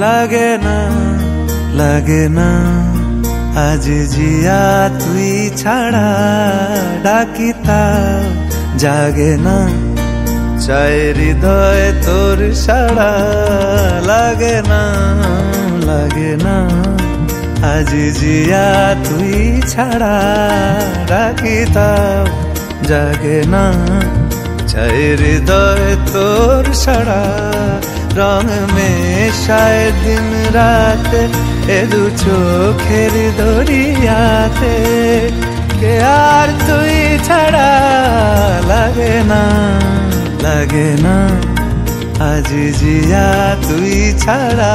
লাগে না লাগে না আজ জিয়া তুই ছাড়া ডাকি তাও জাগে না চায় হৃদয় তোর সাড়া লাগে না লাগে না আজ জিয়া তুই ছাড়া ডাকি তাও জাগে না চায় হৃদয় তোর সাড়া রং মেশায় দিন রাত এ দু চোখের দরিয়াতে কে আর তুই ছাড়া লাগে না লাগে না আজ জিয়া তুই ছাড়া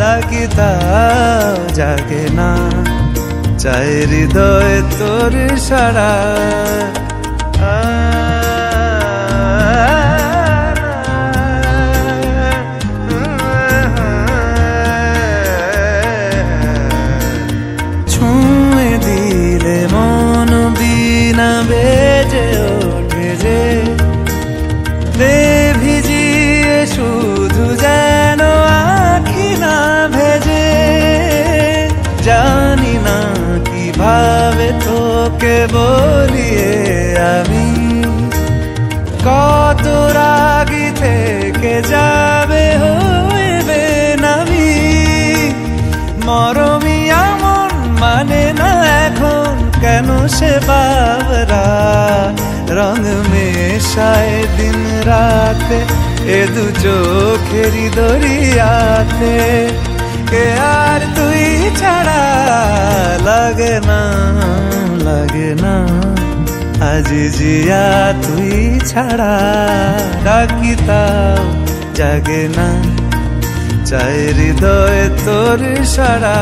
ডাকি তাও জাগে না চায় হৃদয় তোর সাড়া ছুঁয়ে দিলে মন বিনা বেজে ওঠে যে ভিজিয়ে শুধু যেন আখি না ভেজে জানি না কিভাবে তোকে বলিয়ে আমি কত রাগি থেকে যাবে হইবে নামি মরমি আমন মানে না এখন কেন সে বাবরা রং মেশায় দিন রাতে এ দু চোখেরি দরিয়াতে কে আর তুই ছাড়া লাগে না লাগে না আজ জিয়া তুই ছাড়া ডাকি তাও জাগে না চায় হৃদয় তোর সাড়া